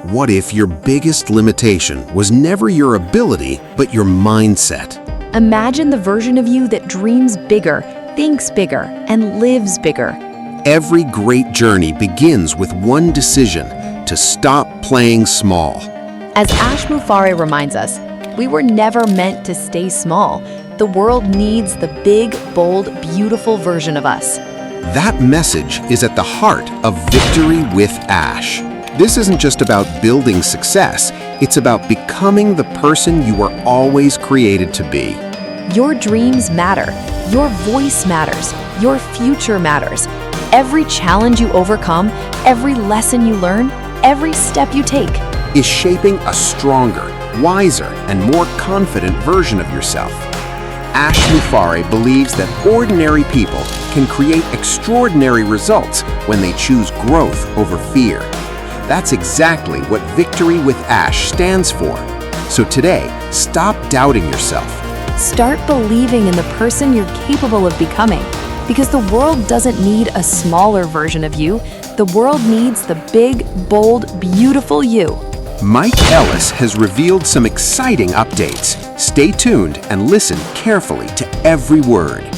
What if your biggest limitation was never your ability, but your mindset? Imagine the version of you that dreams bigger, thinks bigger, and lives bigger. Every great journey begins with one decision: to stop playing small. As Ash Mufareh reminds us, we were never meant to stay small. The world needs the big, bold, beautiful version of us. That message is at the heart of Victory with Ash. This isn't just about building success, it's about becoming the person you were always created to be. Your dreams matter. Your voice matters. Your future matters. Every challenge you overcome, every lesson you learn, every step you take is shaping a stronger, wiser, and more confident version of yourself. Ash Mufareh believes that ordinary people can create extraordinary results when they choose growth over fear. That's exactly what Victory with Ash stands for. So today, stop doubting yourself. Start believing in the person you're capable of becoming, because the world doesn't need a smaller version of you. The world needs the big, bold, beautiful you. Mike Ellis has revealed some exciting updates. Stay tuned and listen carefully to every word.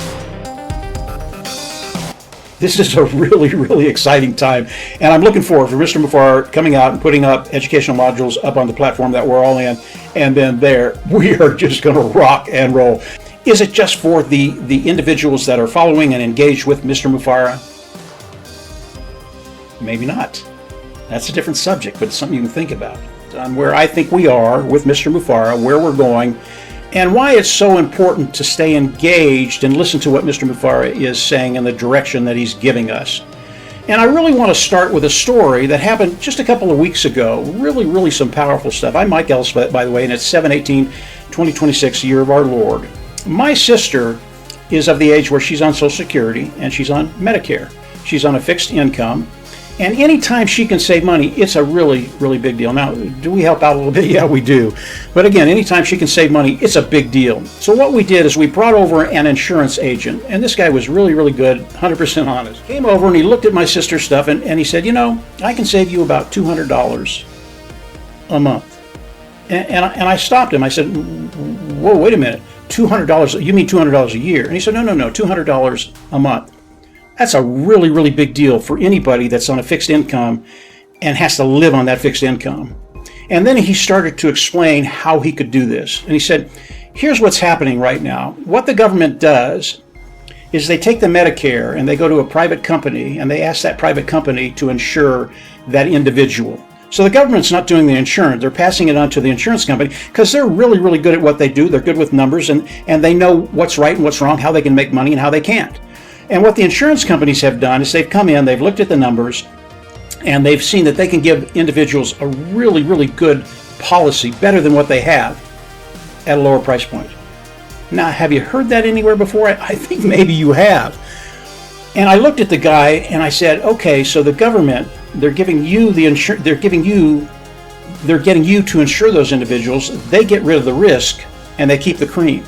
This is a really exciting time, and I'm looking forward for Mr. Mufareh coming out and putting up educational modules up on the platform that we're all in, and then there we are just going to rock and roll. Is it just for the individuals that are following and engaged with Mr. Mufareh? Maybe not. That's a different subject, but it's something you can think about. On where I think we are with Mr. Mufareh, where we're going, and why it's so important to stay engaged and listen to what Mr. Mufareh is saying and the direction that he's giving us. And I really want to start with a story that happened just a couple of weeks ago. Really some powerful stuff. I'm Mike Ellis, by the way, and it's 7/18/2026, year of our Lord. My sister is of the age where she's on Social Security and she's on Medicare. She's on a fixed income. And anytime she can save money, it's a really big deal. Now, do we help out a little bit? Yeah, we do. But again, anytime she can save money, it's a big deal. So what we did is we brought over an insurance agent, and this guy was really good, 100% honest. Came over and he looked at my sister's stuff and he said, you know, I can save you about $200 a month. And I stopped him. I said, whoa, wait a minute. $200, you mean $200 a year? And he said, no, $200 a month. That's a really big deal for anybody that's on a fixed income and has to live on that fixed income. And then he started to explain how he could do this. And he said, here's what's happening right now. What the government does is they take the Medicare and they go to a private company and they ask that private company to insure that individual. So the government's not doing the insurance. They're passing it on to the insurance company because they're really good at what they do. They're good with numbers and they know what's right and what's wrong, how they can make money and how they can't. And what the insurance companies have done is they've come in, they've looked at the numbers, and they've seen that they can give individuals a really good policy, better than what they have, at a lower price point. Now, have you heard that anywhere before? I think maybe you have. And I looked at the guy and I said, okay, so the government, they're getting you to insure those individuals. They get rid of the risk and they keep the cream.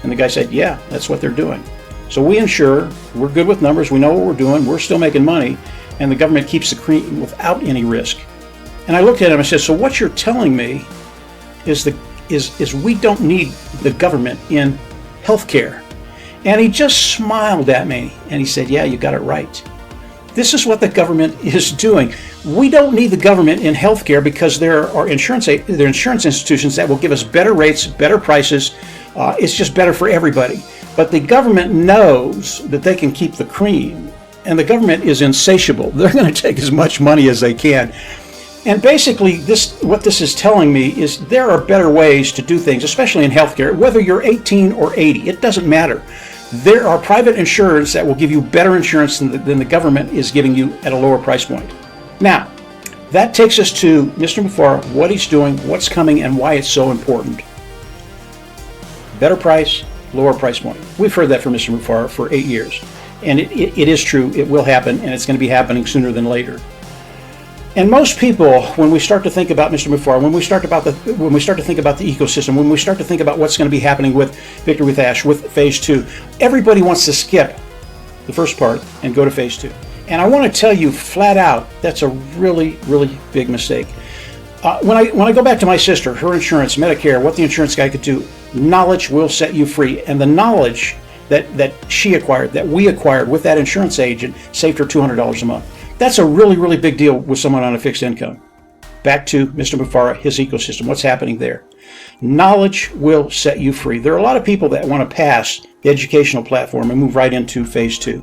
And the guy said, yeah, that's what they're doing. So we insure, we're good with numbers, we know what we're doing, we're still making money, and the government keeps the cream without any risk. And I looked at him and I said, so what you're telling me is we don't need the government in healthcare. And he just smiled at me and he said, yeah, you got it right. This is what the government is doing. We don't need the government in healthcare because there are insurance institutions that will give us better rates, better prices. It's just better for everybody. But the government knows that they can keep the cream, and the government is insatiable. They're going to take as much money as they can. And basically, what this is telling me is there are better ways to do things, especially in healthcare, whether you're 18 or 80. It doesn't matter. There are private insurers that will give you better insurance than the government is giving you at a lower price point. Now, that takes us to Mr. Mufareh, what he's doing, what's coming, and why it's so important. Better price, lower price point. We've heard that from Mr. Mufareh for 8 years. And it is true, it will happen, and it's going to be happening sooner than later. And most people, when we start to think about Mr. Mufareh, when we start to think about the ecosystem, when we start to think about what's going to be happening with Victory with Ash, with Phase 2, everybody wants to skip the first part and go to Phase 2. And I want to tell you flat out, that's a really big mistake. When I go back to my sister, her insurance, Medicare, what the insurance guy could do, knowledge will set you free. And the knowledge that she acquired, that we acquired with that insurance agent, saved her $200 a month. That's a really, really big deal with someone on a fixed income. Back to Mr. Mufareh, his ecosystem, what's happening there. Knowledge will set you free. There are a lot of people that want to pass the educational platform and move right into phase 2.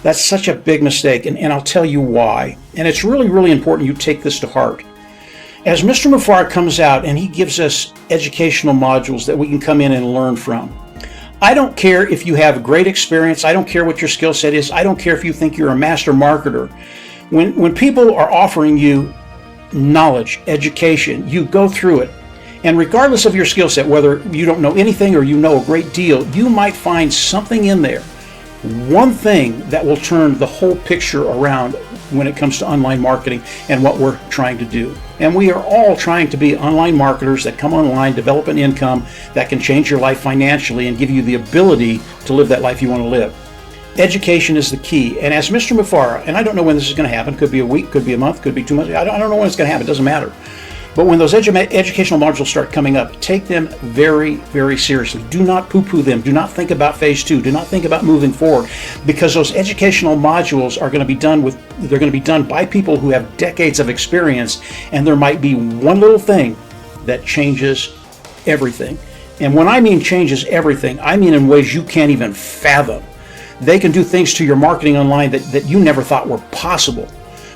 That's such a big mistake, and I'll tell you why. And it's really, really important you take this to heart. As Mr. Mufareh comes out and he gives us educational modules that we can come in and learn from, I don't care if you have great experience. I don't care what your skill set is. I don't care if you think you're a master marketer. When people are offering you knowledge, education, you go through it. And regardless of your skill set, whether you don't know anything or you know a great deal, you might find something in there, one thing that will turn the whole picture around when it comes to online marketing and what we're trying to do. And we are all trying to be online marketers that come online, develop an income that can change your life financially and give you the ability to live that life you want to live. Education is the key. And as Mr. Mufareh, and I don't know when this is going to happen, could be a week, could be a month, could be 2 months, I don't know when it's going to happen, it doesn't matter. But when those educational modules start coming up, take them very, very seriously. Do not poo-poo them. Do not think about phase 2. Do not think about moving forward, because those educational modules are going to be they're going to be done by people who have decades of experience, and there might be one little thing that changes everything. And when I mean changes everything, I mean in ways you can't even fathom. They can do things to your marketing online that you never thought were possible.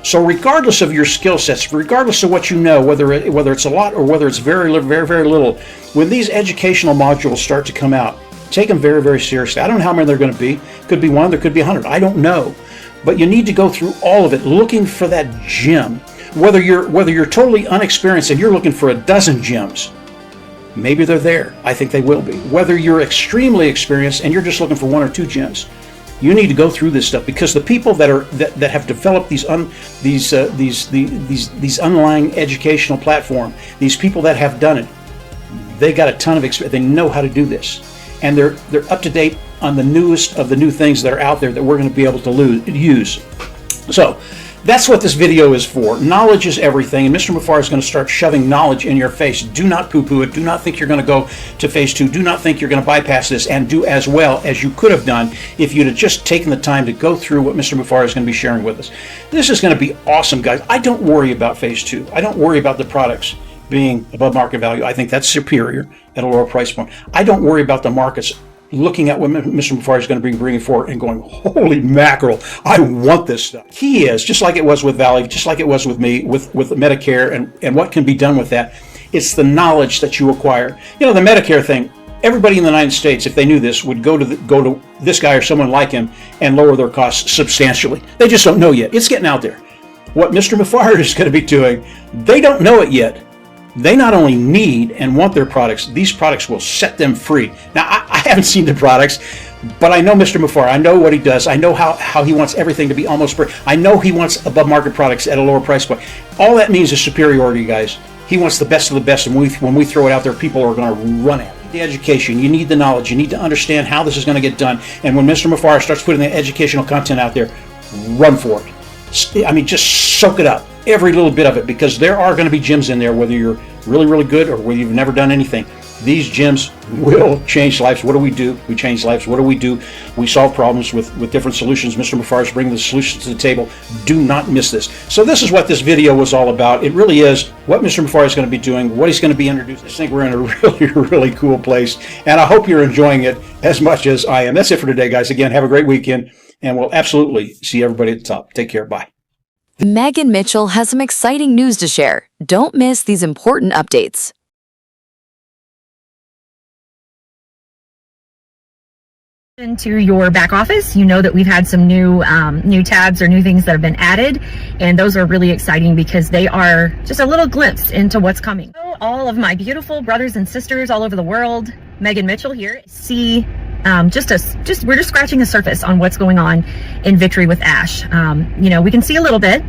So regardless of your skill sets, regardless of what you know, whether it's a lot or whether it's very, very, very little, when these educational modules start to come out, take them very, very seriously. I don't know how many they're going to be. Could be 1, there could be 100. I don't know. But you need to go through all of it, looking for that gem. Whether you're totally unexperienced and you're looking for a dozen gems, maybe they're there. I think they will be. Whether you're extremely experienced and you're just looking for 1 or 2 gems, you need to go through this stuff, because the people that have developed these online educational platform, these people that have done it, they got a ton of experience. They know how to do this, and they're up to date on the newest of the new things that are out there that we're going to be able to use. So that's what this video is for. Knowledge is everything, and Mr. Mufareh is going to start shoving knowledge in your face. Do not poo-poo it. Do not think you're going to go to phase 2. Do not think you're going to bypass this and do as well as you could have done if you'd have just taken the time to go through what Mr. Mufareh is going to be sharing with us. This is going to be awesome, guys. I don't worry about phase 2. I don't worry about the products being above market value. I think that's superior at a lower price point. I don't worry about the markets looking at what Mr. Mufareh is going to be bringing forward and going, holy mackerel, I want this stuff. Key is, just like it was with Valley, just like it was with me, with Medicare and what can be done with that, it's the knowledge that you acquire. You know, the Medicare thing, everybody in the United States, if they knew this, would go to this guy or someone like him and lower their costs substantially. They just don't know yet. It's getting out there. What Mr. Mufareh is going to be doing, they don't know it yet. They not only need and want their products, these products will set them free. Now, I haven't seen the products, but I know Mr. Mufareh. I know what he does. I know how he wants everything to be almost free. I know he wants above market products at a lower price point. All that means is superiority, guys. He wants the best of the best, and when we throw it out there, people are going to run at it. The education, you need the knowledge, you need to understand how this is going to get done. And when Mr. Mufareh starts putting the educational content out there, run for it. I mean, just soak it up, every little bit of it, because there are going to be gems in there, whether you're really, really good or whether you've never done anything. These gems will change lives. What do? We change lives. What do? We solve problems with different solutions. Mr. Mufareh is bringing the solutions to the table. Do not miss this. So this is what this video was all about. It really is what Mr. Mufareh is going to be doing, what he's going to be introducing. I think we're in a really, really cool place, and I hope you're enjoying it as much as I am. That's it for today, guys. Again, have a great weekend, and we'll absolutely see everybody at the top. Take care. Bye. Megan Mitchell has some exciting news to share. Don't miss these important updates. Into your back office, you know that we've had some new tabs or new things that have been added, and those are really exciting because they are just a little glimpse into what's coming. So all of my beautiful brothers and sisters all over the world, Megan Mitchell here. See, we're just scratching the surface on what's going on in Victory with Ash. You know, we can see a little bit,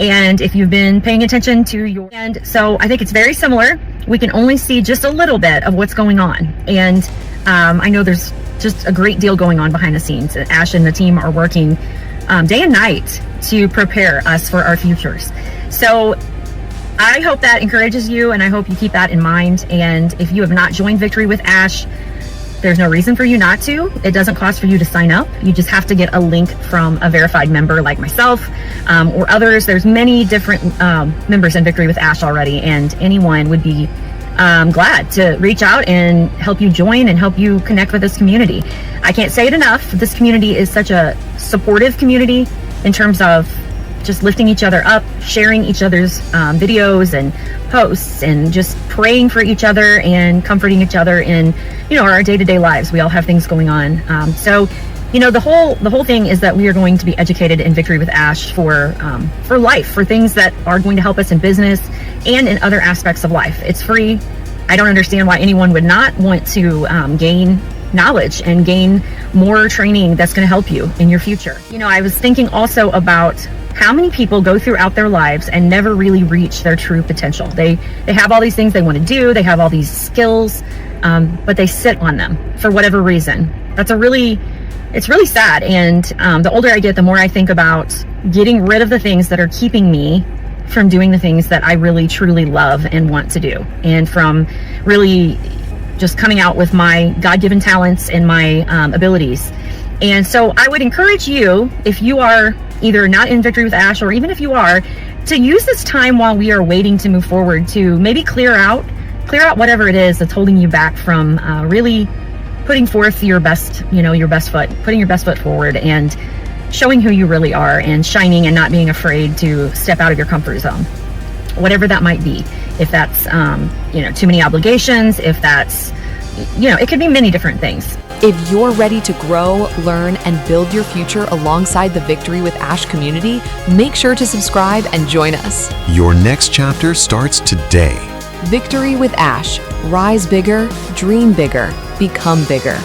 and if you've been paying attention to so I think it's very similar. We can only see just a little bit of what's going on, and I know there's just a great deal going on behind the scenes. Ash and the team are working day and night to prepare us for our futures. So I hope that encourages you, and I hope you keep that in mind. And if you have not joined Victory with Ash, there's no reason for you not to. It doesn't cost for you to sign up. You just have to get a link from a verified member like myself or others. There's many different members in Victory with Ash already, and anyone would be glad to reach out and help you join and help you connect with this community. I can't say it enough. This community is such a supportive community in terms of just lifting each other up, sharing each other's videos and posts, and just praying for each other and comforting each other in, our day-to-day lives. We all have things going on. So, the whole thing is that we are going to be educated in Victory with Ash for life, for things that are going to help us in business and in other aspects of life. It's free. I don't understand why anyone would not want to gain knowledge and gain more training that's going to help you in your future. I was thinking also about how many people go throughout their lives and never really reach their true potential. They have all these things they want to do, they have all these skills, but they sit on them for whatever reason. It's really sad. And the older I get, the more I think about getting rid of the things that are keeping me from doing the things that I really truly love and want to do, and from really just coming out with my God-given talents and my abilities. And so I would encourage you, if you are either not in Victory with Ash, or even if you are, to use this time while we are waiting to move forward to maybe clear out whatever it is that's holding you back from really putting forth your best foot, putting your best foot forward and showing who you really are, and shining and not being afraid to step out of your comfort zone, whatever that might be. If that's, too many obligations, if that's, it could be many different things. If you're ready to grow, learn, and build your future alongside the Victory with Ash community, make sure to subscribe and join us. Your next chapter starts today. Victory with Ash. Rise bigger, dream bigger, become bigger.